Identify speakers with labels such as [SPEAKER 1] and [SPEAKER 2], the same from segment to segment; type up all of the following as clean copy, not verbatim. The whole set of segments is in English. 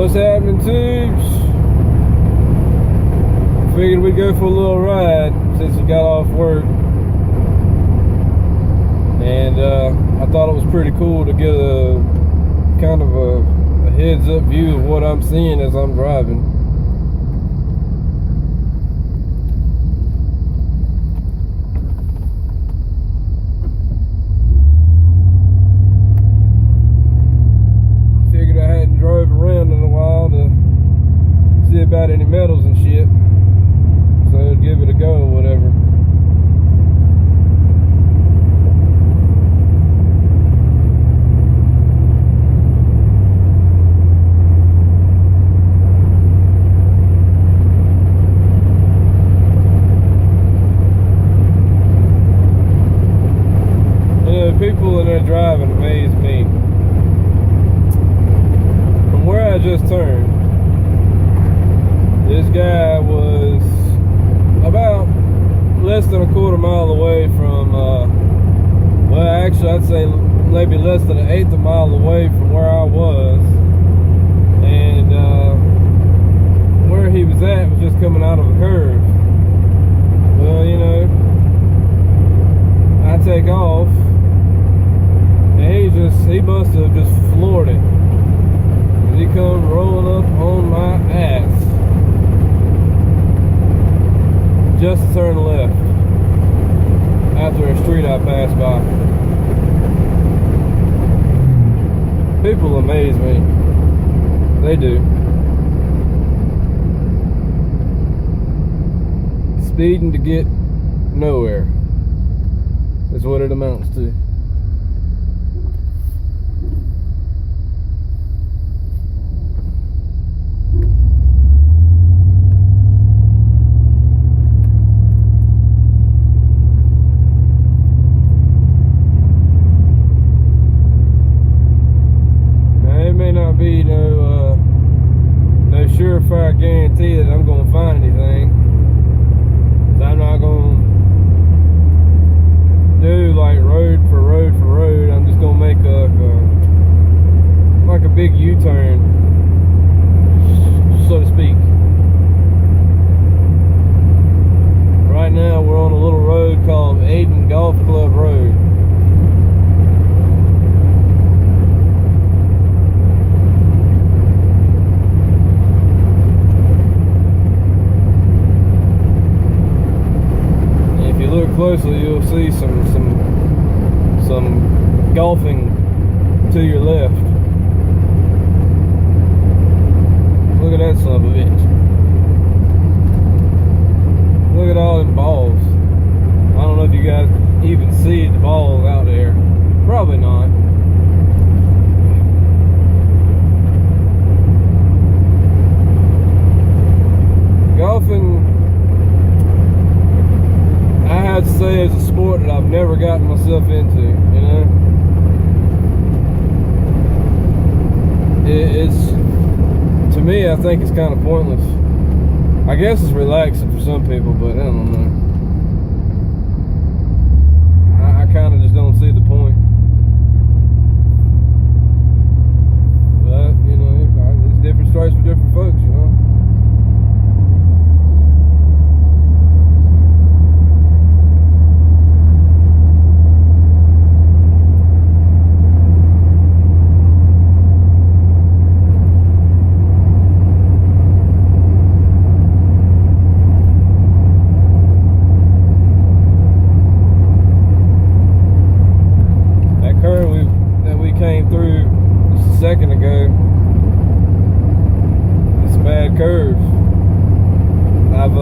[SPEAKER 1] What's happening, Tubes? Figured we'd go for a little ride since we got off work. And I thought it was pretty cool to get a kind of a heads up view of what I'm seeing as I'm driving. Figured I hadn't drove around in a while to see about any metals and shit, so I'd give it a go or whatever. People that are driving amaze me. From where I just turned, this guy was about less than a quarter mile away from, well, actually I'd say maybe less than an eighth of a mile away from where I was. And where he was at was just coming out of a curve. Well, you know, I take off. He must have just floored it. He come rolling up on my ass. Just to turn left after a street I passed by. People amaze me. They do. Speeding to get nowhere is what it amounts to. Be no surefire guarantee that I'm gonna find anything. I'm not gonna do like road for road for road. I'm just gonna make like a big U-turn, so to speak. Right now we're on a little road called Aiden Golf Club Road. Closely, you'll see some golfing to your left. Look at that son of a bitch. Look at all them balls. I don't know if you guys even see the balls out there. Probably not. Golfing, I have to say, it's a sport that I've never gotten myself into, you know. It's, to me, I think it's kind of pointless. I guess it's relaxing for some people, but I don't know. I kind of just don't see the point. But, you know, it's different stripes for different folks, you know. Came through just a second ago. It's a bad curve. I've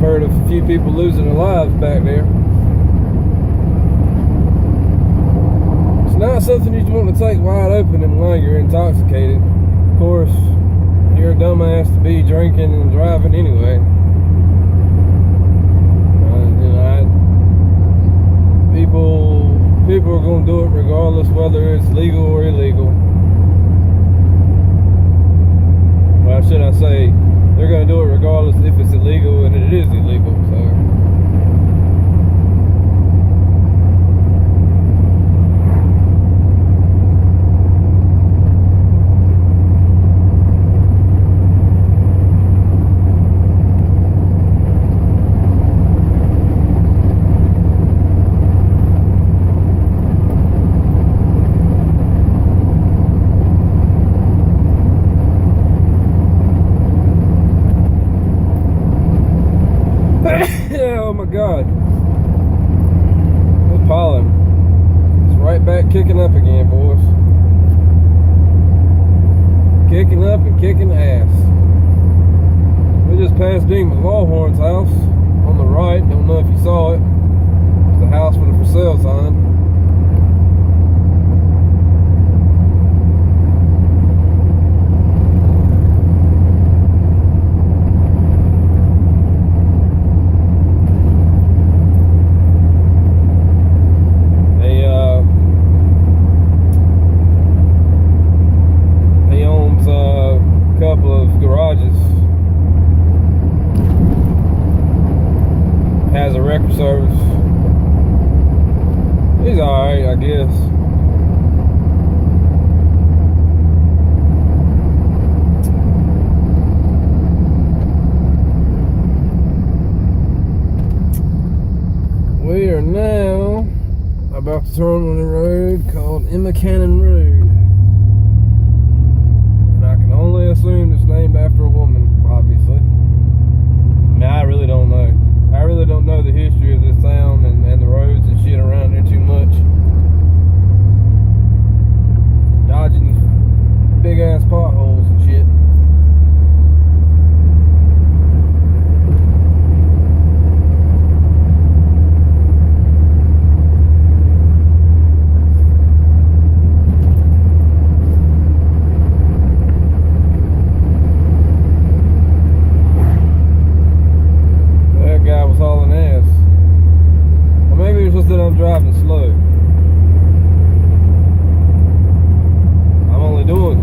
[SPEAKER 1] heard of a few people losing their lives back there. It's not something you want to take wide open and while you're intoxicated. Of course, you're a dumbass to be drinking and driving anyway. You know, people are going to do it regardless whether it's legal or illegal. Well, should I say, they're going to do it regardless if it's illegal, and it is illegal. So kicking up again, boys. Kicking up and kicking ass. We just passed Dean McLawhorn's house on the right. Don't know if you saw it. It's the house with a for sale sign. Has a record service. He's alright, I guess. We are now about to turn on a road called Emma Cannon Road. And I can only assume it's named after a woman, obviously. I mean, I really don't know. I really don't know the history of this town and the roads and shit around here too much. Dodging these big ass potholes and shit. That I'm driving slow. I'm only doing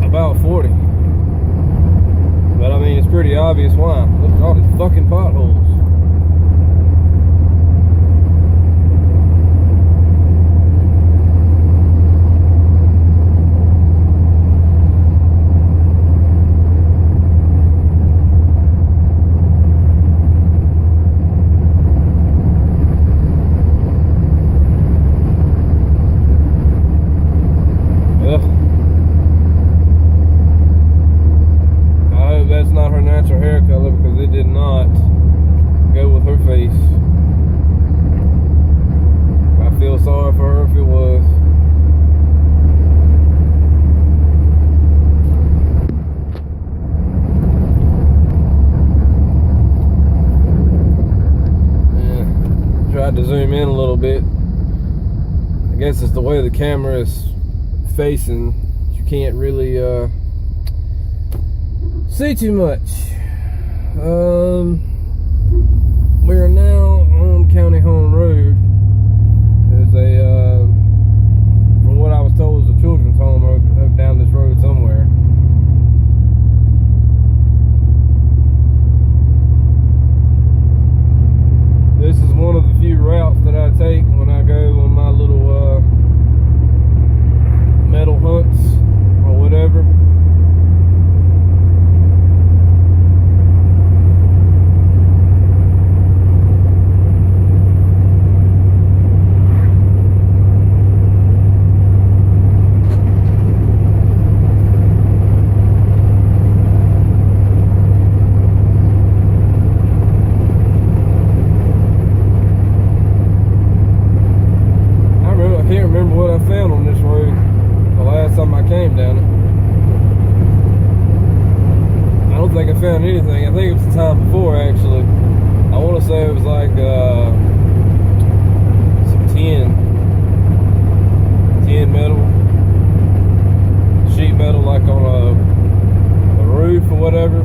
[SPEAKER 1] about 40. But I mean, it's pretty obvious why. Look at all these fucking potholes. That's not her natural hair color because it did not go with her face. I feel sorry for her if it was. Yeah. Tried to zoom in a little bit. I guess it's the way the camera is facing. You can't really see too much. We are now on County Home Road. There's a, from what I was told, is a children's home up down this road somewhere. This is one of the few routes that I take when I go on my little metal hunts or whatever. Found anything. I think it was the time before, actually. I want to say it was like some tin metal, sheet metal, like on a roof or whatever.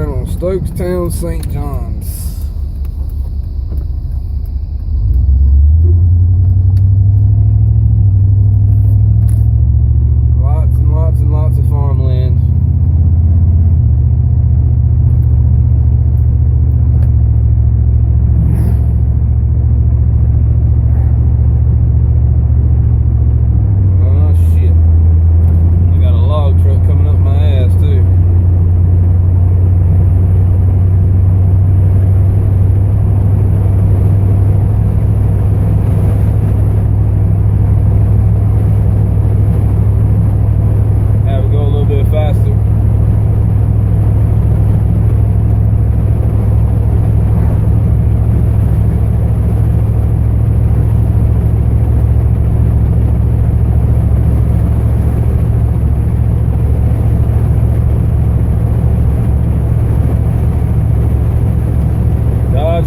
[SPEAKER 1] right on Stokestown, St. John's. Lots and lots and lots of farmland.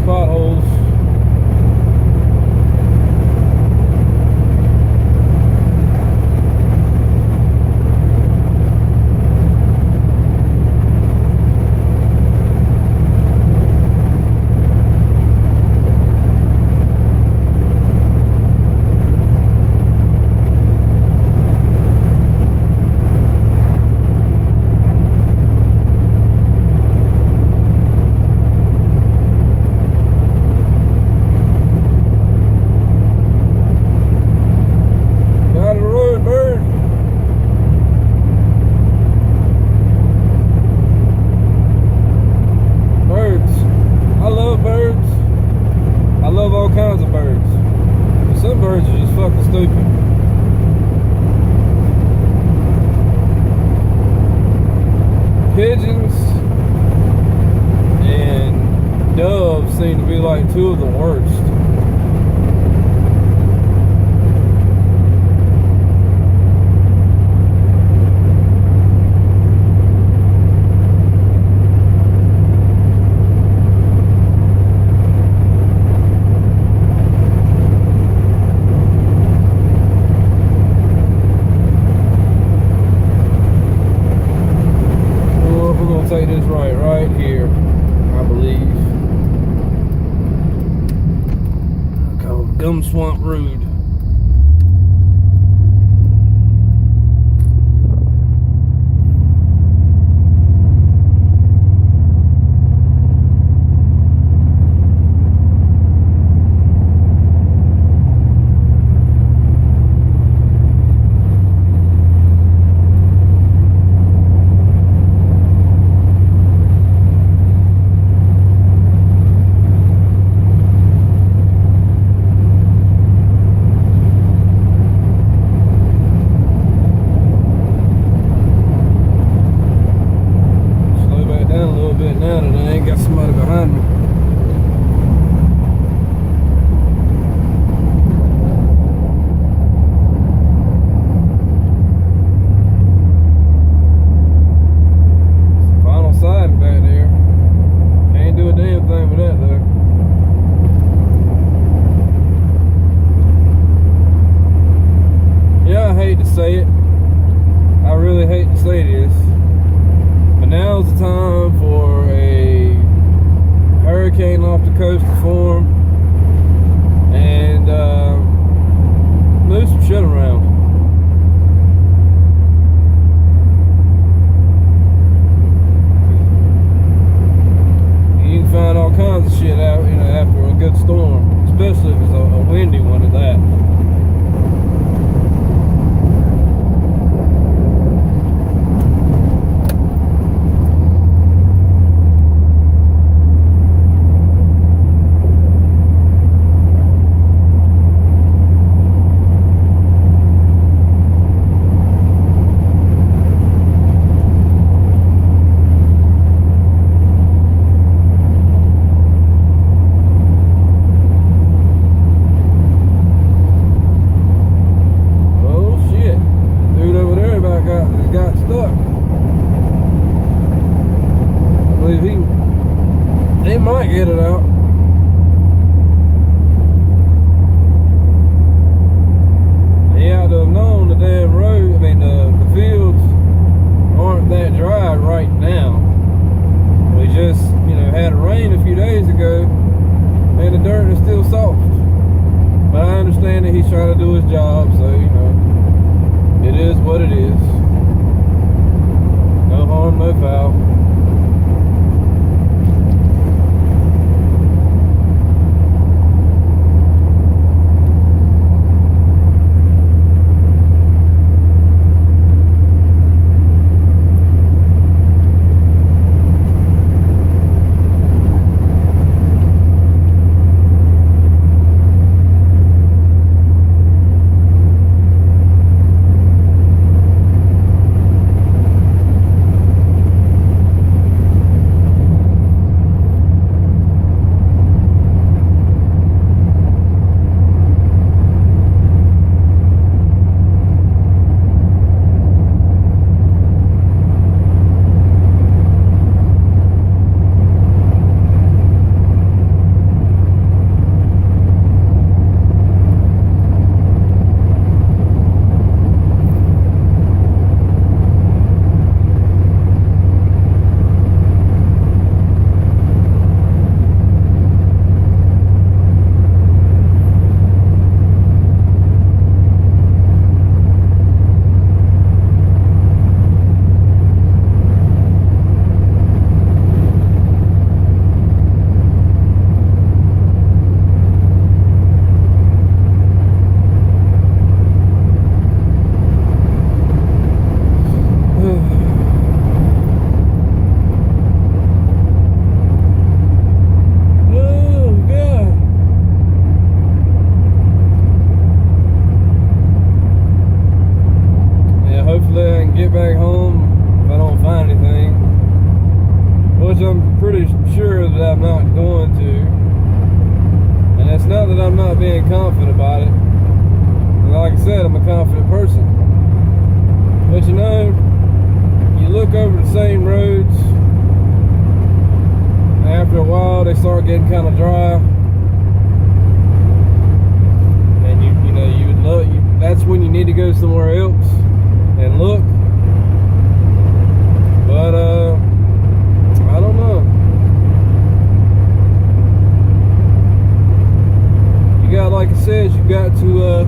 [SPEAKER 1] Potholes. Kinds of birds. But some birds are just fucking stupid. Pigeons and doves seem to be like two of the worst. Take this right here, I believe. Called Gum Swamp Road. Now that I ain't got somebody behind me. Final siding back there. Can't do a damn thing with that though. Yeah, I hate to say it. I really hate to say this. But now's the time for a hurricane off the coast to form and move some shit around. You can find all kinds of shit out, after a good storm, especially if it's a windy one at that. Got stuck. I believe he might get it out. He had to have known the damn road, the fields aren't that dry right now. We pretty sure that I'm not going to. And it's not that I'm not being confident about it. Like I said, I'm a confident person. But you know, you look over the same roads, after a while they start getting kind of dry. And you know, you would look, that's when you need to go somewhere else and look. But I don't know. You got, like I said, you got to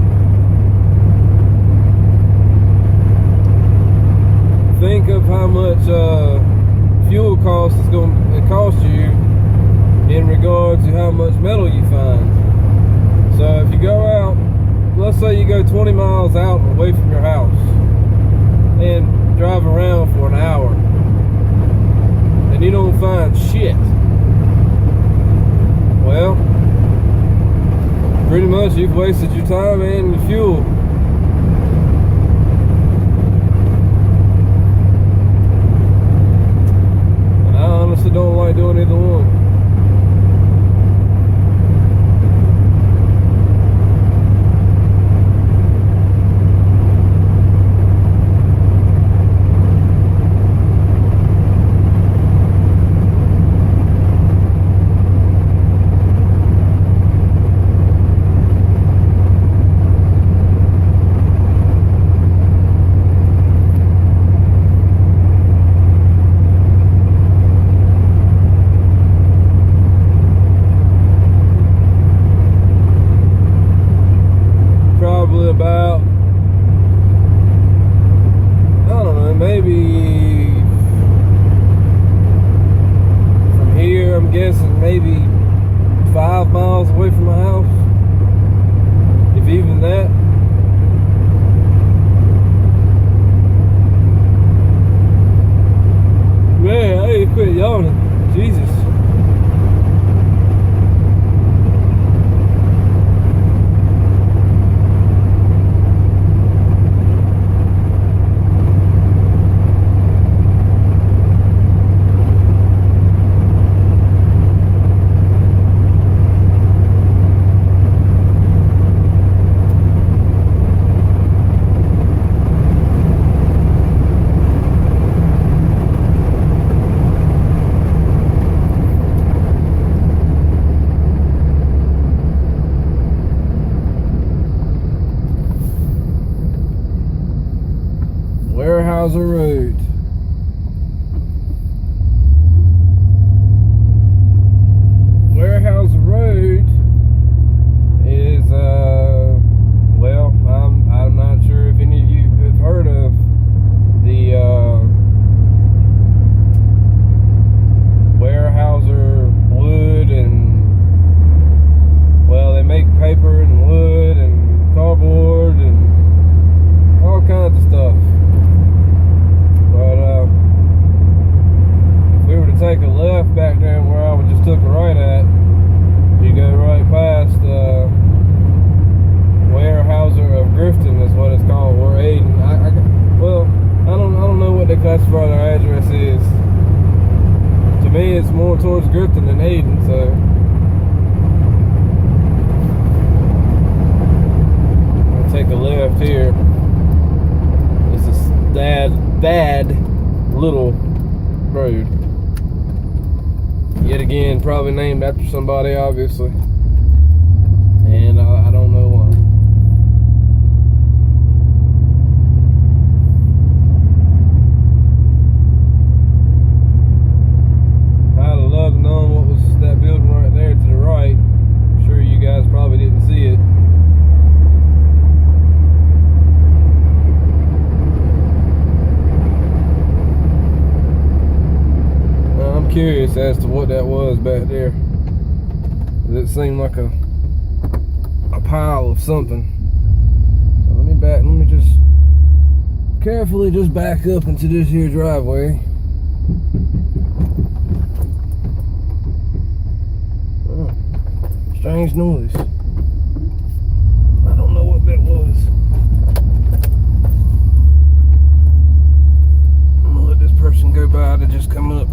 [SPEAKER 1] think of how much fuel cost is going to cost you in regards to how much metal you find. So if you go out, let's say you go 20 miles out away from your house and drive around for an hour and you don't find shit, well, pretty much you've wasted your time and your fuel. And I honestly don't like doing either one. About, I don't know, maybe from here, I'm guessing maybe 5 miles away from my house, if even that. Man, I need to quit yawning. Jesus. Weyerhaeuser Road. Weyerhaeuser Road is, well, I'm not sure if any of you have heard of the Weyerhaeuser wood, and, well, they make paper and wood and cardboard and all kinds of stuff. But if we were to take a left back there where I just took a right at, you go right past Weyerhaeuser of Grifton is what it's called, or Ayden. Well, I don't know what they classify their address is. To me, it's more towards Grifton than Ayden, so. I'll take a left here. This is bad little road. Yet again, probably named after somebody, obviously. And I don't know why. I'd have loved to know what was that building right there to the right. I'm sure you guys probably didn't see it. I'm curious as to what that was back there. It seemed like a pile of something. So let me just carefully just back up into this here driveway. Oh, strange noise. I don't know what that was. I'm gonna let this person go by to just come up.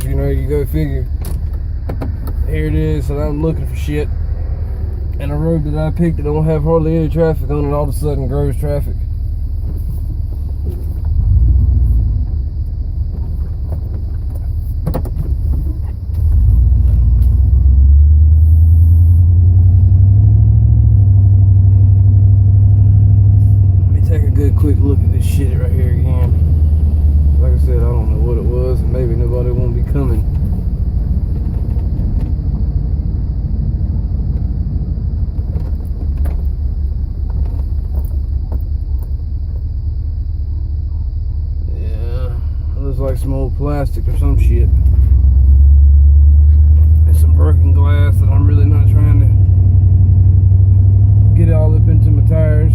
[SPEAKER 1] you know, you go figure. Here it is, and I'm looking for shit. And a road that I picked that don't have hardly any traffic on it all of a sudden grows traffic. Quick look at this shit right here again. Like I said, I don't know what it was, and maybe nobody won't be coming. Yeah, it looks like some old plastic or some shit. And some broken glass that I'm really not trying to get all up into my tires.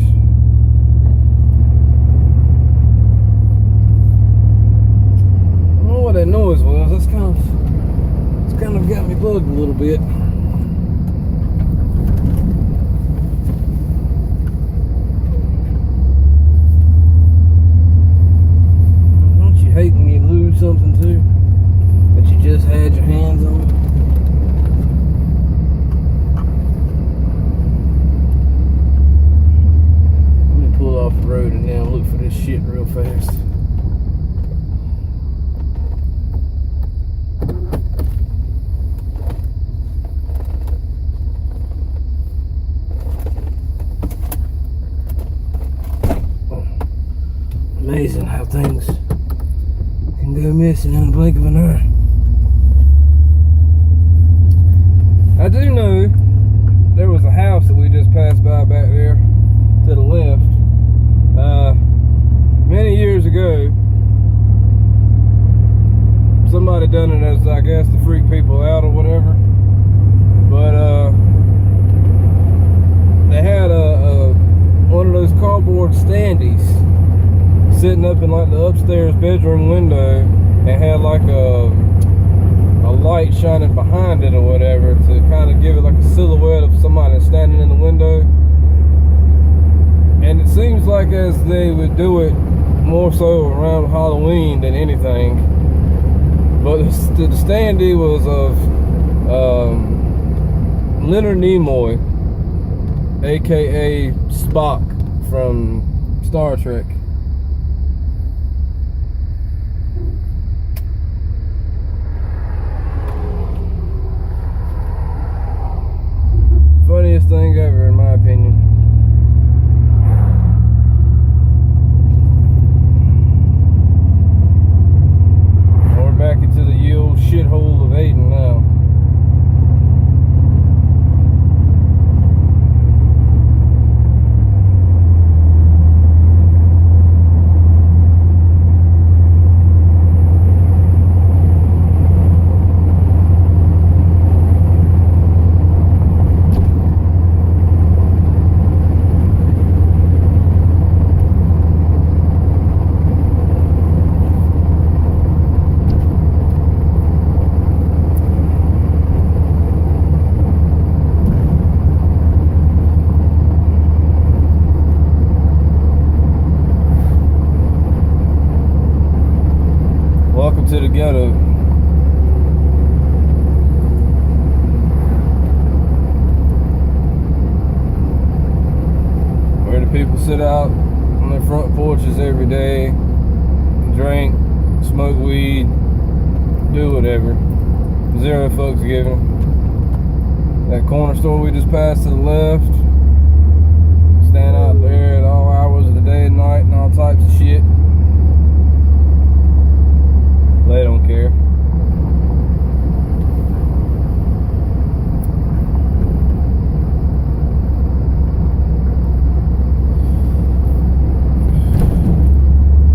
[SPEAKER 1] What that noise was, it's kind of got me bugged a little bit. Don't you hate when you lose something too that you just had your hands on? Let me pull off the road and now look for this shit real fast. Amazing how things can go missing in the blink of an eye. I do know there was a house that we just passed by back there to the left. Many years ago, somebody done it as, I guess, to freak people out or whatever. But they had one of those cardboard standees sitting up in like the upstairs bedroom window, and had like a light shining behind it or whatever to kind of give it like a silhouette of somebody standing in the window. And it seems like as they would do it more so around Halloween than anything. But the standee was of Leonard Nimoy, aka Spock from Star Trek. Funniest thing ever, in my opinion. We're back into the old shithole of Ayden now. Welcome to the ghetto. Where the people sit out on their front porches every day, drink, smoke weed, do whatever. Zero fucks given. That corner store we just passed to the left, stand out there at all hours of the day and night and all types of shit. They don't care.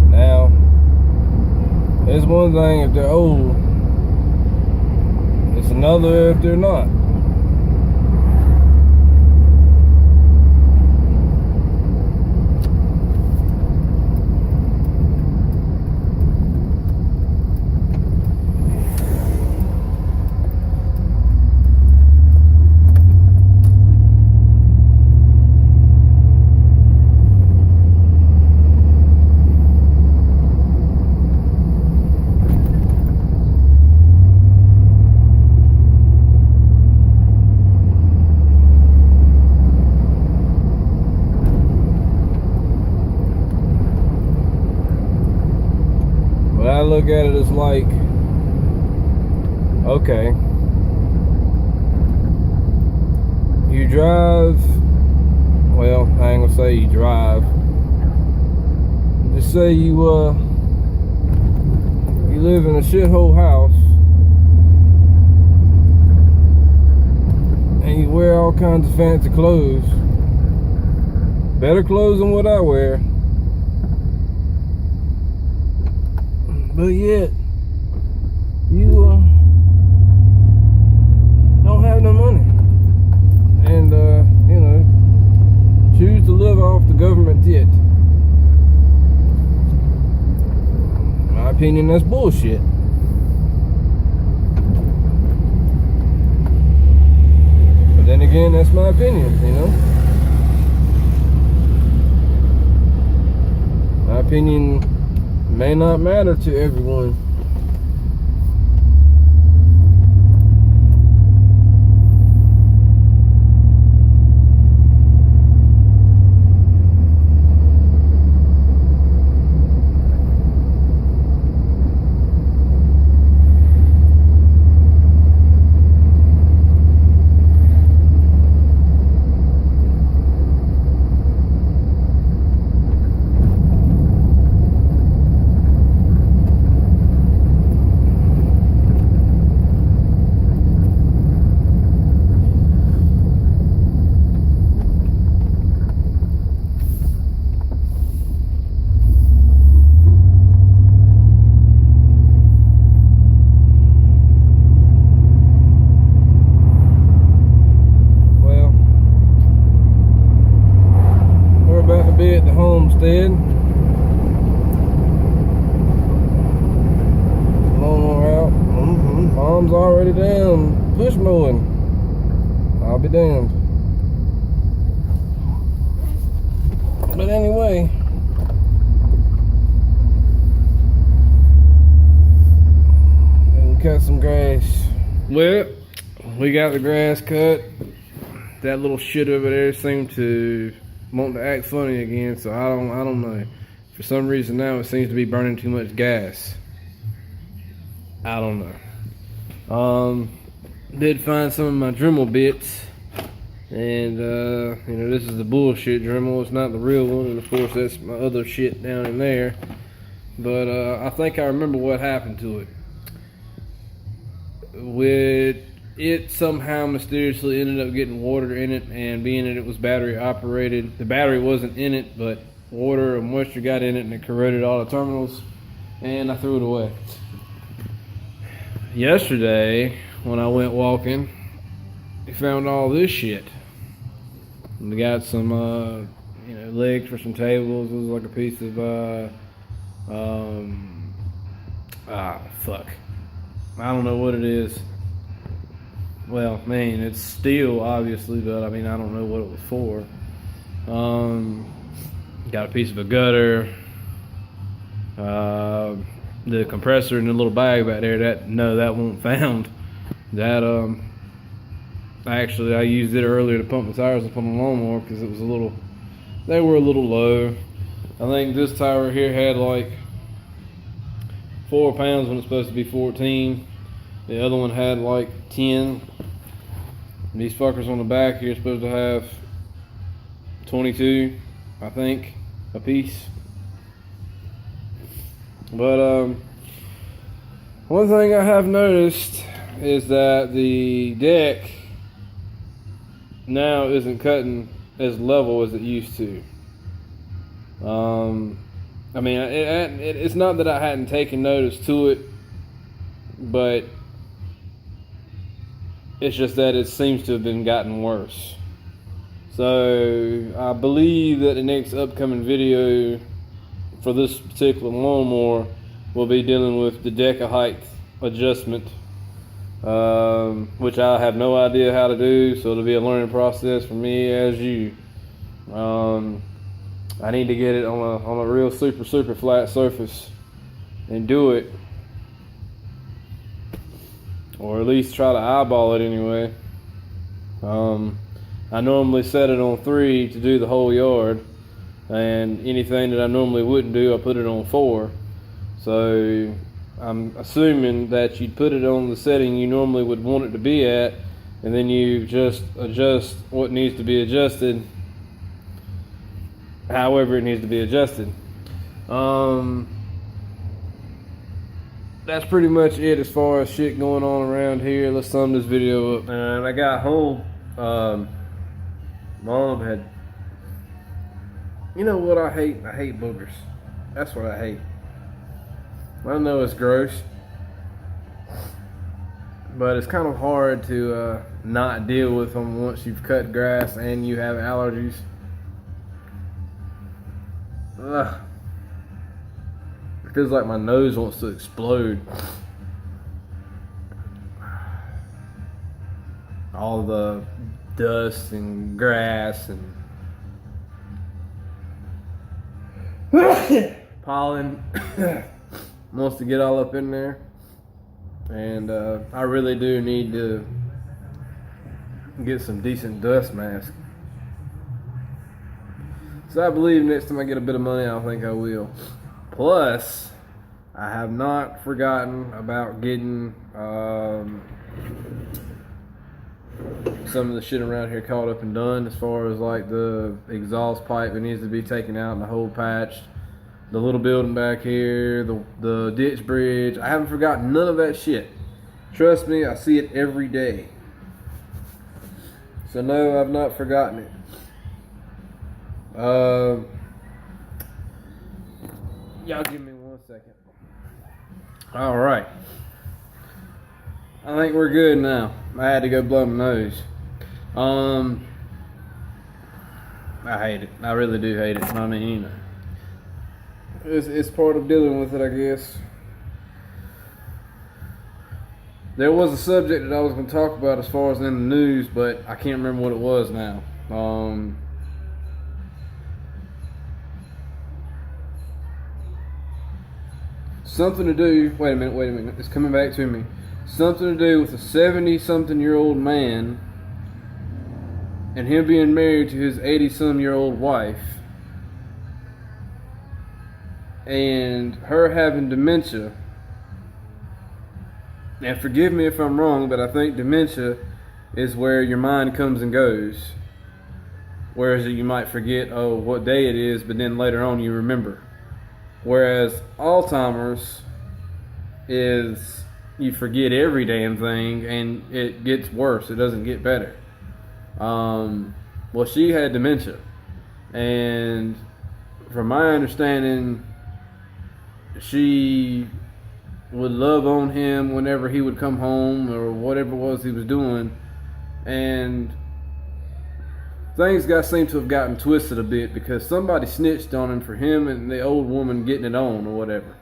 [SPEAKER 1] Now, it's one thing if they're old, it's another if they're not. look at it as like, okay, you drive, well, I ain't gonna say you drive, just say you live in a shithole house and you wear all kinds of fancy clothes, better clothes than what I wear, but yet you don't have no money, and you know, choose to live off the government tit. In my opinion, that's bullshit. But then again, that's my opinion, you know. My opinion may not matter to everyone. Be at the homestead. Lawnmower out. Mom's already down push mowing. I'll be damned. But anyway, we can cut some grass. Well, we got the grass cut. That little shit over there seemed to want to act funny again, so I don't know. For some reason now it seems to be burning too much gas. I don't know. Did find some of my Dremel bits, and you know, this is the bullshit Dremel. It's not the real one, and of course that's my other shit down in there. But I think I remember what happened to it. With it somehow mysteriously ended up getting water in it, and being that it was battery operated, the battery wasn't in it, but water or moisture got in it and it corroded all the terminals, and I threw it away. Yesterday when I went walking, I found all this shit. We got some you know, legs for some tables. It was like a piece of fuck, I don't know what it is. Well, man, it's steel, obviously, but I mean, I don't know what it was for. Got a piece of a gutter. The compressor in the little bag back there, that won't found. That, I used it earlier to pump the tires up on the lawnmower because it was they were a little low. I think this tire here had like 4 pounds when it's supposed to be 14. The other one had like 10. These fuckers on the back here are supposed to have 22, I think, a piece. But one thing I have noticed is that the deck now isn't cutting as level as it used to. I mean, it's not that I hadn't taken notice to it, but it's just that it seems to have been gotten worse. So I believe that the next upcoming video for this particular lawnmower will be dealing with the deck height adjustment, which I have no idea how to do, so it'll be a learning process for me as you. I need to get it on a real super flat surface and do it, or at least try to eyeball it anyway. I normally set it on 3 to do the whole yard, and anything that I normally wouldn't do, I put it on 4. So I'm assuming that you'd put it on the setting you normally would want it to be at, and then you just adjust what needs to be adjusted, however it needs to be adjusted. That's pretty much it as far as shit going on around here. Let's sum this video up. And I got home. Mom had, you know what I hate? I hate boogers. That's what I hate. I know it's gross, but it's kind of hard to not deal with them once you've cut grass and you have allergies. Ugh. It feels like my nose wants to explode. All the dust and grass and pollen wants to get all up in there, and I really do need to get some decent dust mask. So I believe next time I get a bit of money, I think I will. Plus, I have not forgotten about getting some of the shit around here caught up and done, as far as like the exhaust pipe that needs to be taken out and the hole patched, the little building back here, the ditch bridge. I haven't forgotten none of that shit. Trust me, I see it every day. So no, I've not forgotten it. Y'all give me 1 second. All right. I think we're good now. I had to go blow my nose. I hate it. I really do hate it. I mean, you know, it's part of dealing with it, I guess. There was a subject that I was going to talk about as far as in the news, but I can't remember what it was now. Something to do, wait a minute, it's coming back to me. Something to do with a 70-something-year-old man and him being married to his 80-some-year-old wife, and her having dementia. And forgive me if I'm wrong, but I think dementia is where your mind comes and goes. Whereas you might forget, oh, what day it is, but then later on you remember. Whereas Alzheimer's is you forget every damn thing and it gets worse. It doesn't get better. Well, she had dementia. And from my understanding, she would love on him whenever he would come home or whatever it was he was doing. And things seem to have gotten twisted a bit because somebody snitched on him for him and the old woman getting it on or whatever.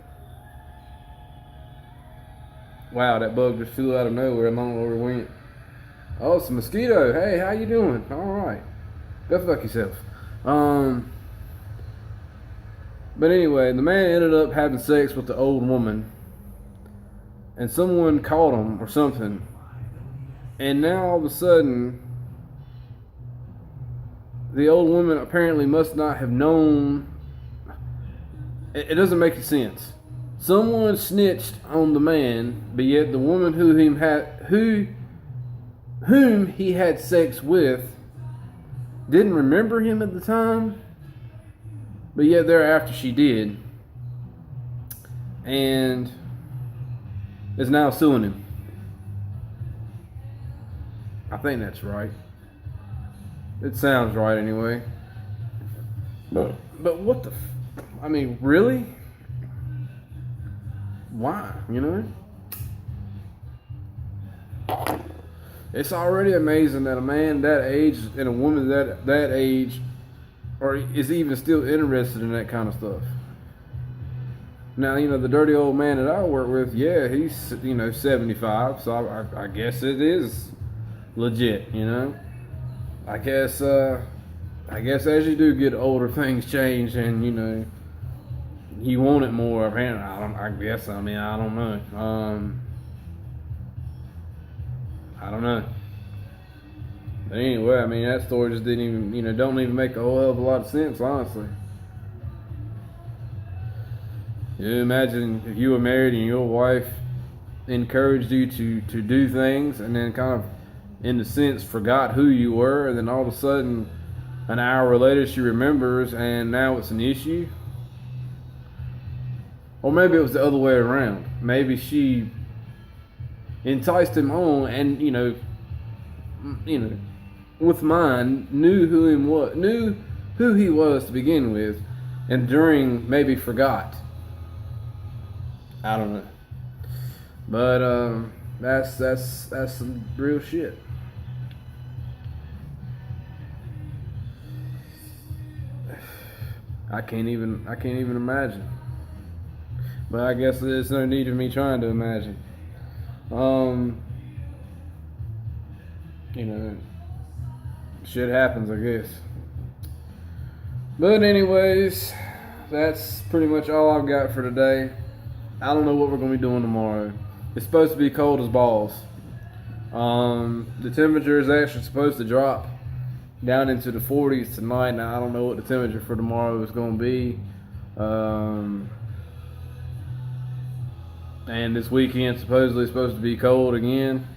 [SPEAKER 1] Wow, that bug just flew out of nowhere. I don't know where it went. Oh, it's a mosquito. Hey, how you doing? All right. Go fuck yourself. But anyway, the man ended up having sex with the old woman, and someone caught him or something. And now all of a sudden, the old woman apparently must not have known. It doesn't make sense. Someone snitched on the man, but yet the woman whom he had sex with didn't remember him at the time, but yet thereafter she did, and is now suing him. I think that's right. It sounds right anyway. But what the I mean, really? Why? You know? It's already amazing that a man that age and a woman that age or is even still interested in that kind of stuff. Now, you know, the dirty old man that I work with, yeah, he's, 75, so I guess it is legit, you know? I guess as you do get older, things change, and, you want it more. Apparently, I don't know. I don't know. But anyway, that story just didn't even, don't even make a whole hell of a lot of sense, honestly. You imagine if you were married and your wife encouraged you to do things and then kind of, in a sense, forgot who you were, and then all of a sudden, an hour later, she remembers and now it's an issue. Or maybe it was the other way around. Maybe she enticed him on and, with mine, knew who he was to begin with, and during maybe forgot. I don't know. But that's some real shit. I can't even imagine. But I guess there's no need of me trying to imagine. Shit happens, I guess. But anyways, that's pretty much all I've got for today. I don't know what we're going to be doing tomorrow. It's supposed to be cold as balls. The temperature is actually supposed to drop down into the 40s tonight. Now, I don't know what the temperature for tomorrow is going to be. And this weekend supposedly supposed to be cold again.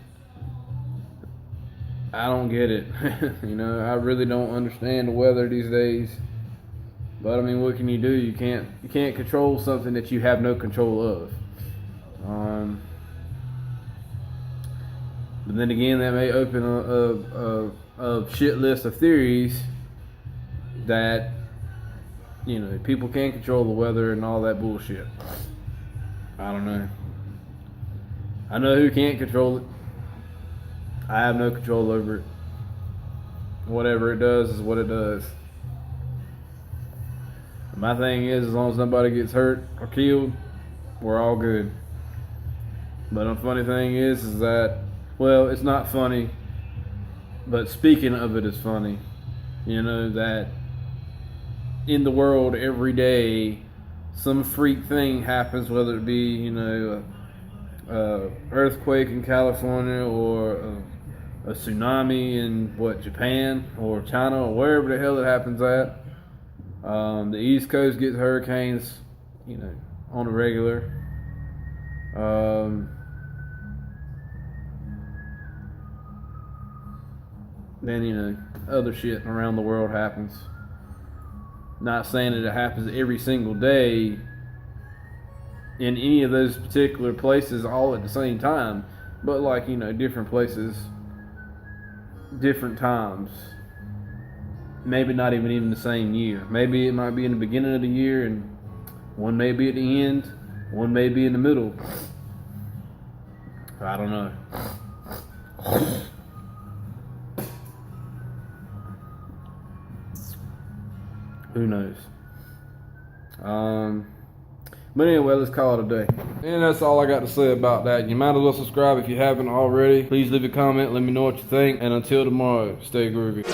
[SPEAKER 1] I don't get it. I really don't understand the weather these days. But I mean, what can you do? You can't control something that you have no control of. But then again, that may open a shit list of theories that people can't control the weather and all that bullshit. I don't know. I know who can't control it. I have no control over it. Whatever it does is what it does. My thing is, as long as nobody gets hurt or killed, we're all good. But the funny thing is that, well, it's not funny, but speaking of it is funny. That in the world every day, some freak thing happens, whether it be, earthquake in California or a tsunami in Japan or China or wherever the hell it happens at. The East Coast gets hurricanes, on a regular. Then, other shit around the world happens. Not saying that it happens every single day in any of those particular places all at the same time, but different places, different times. Maybe not even the same year. Maybe it might be in the beginning of the year, and one may be at the end, one may be in the middle. I don't know. Who knows? But anyway, let's call it a day. And that's all I got to say about that. You might as well subscribe if you haven't already. Please leave a comment. Let me know what you think. And until tomorrow, stay groovy.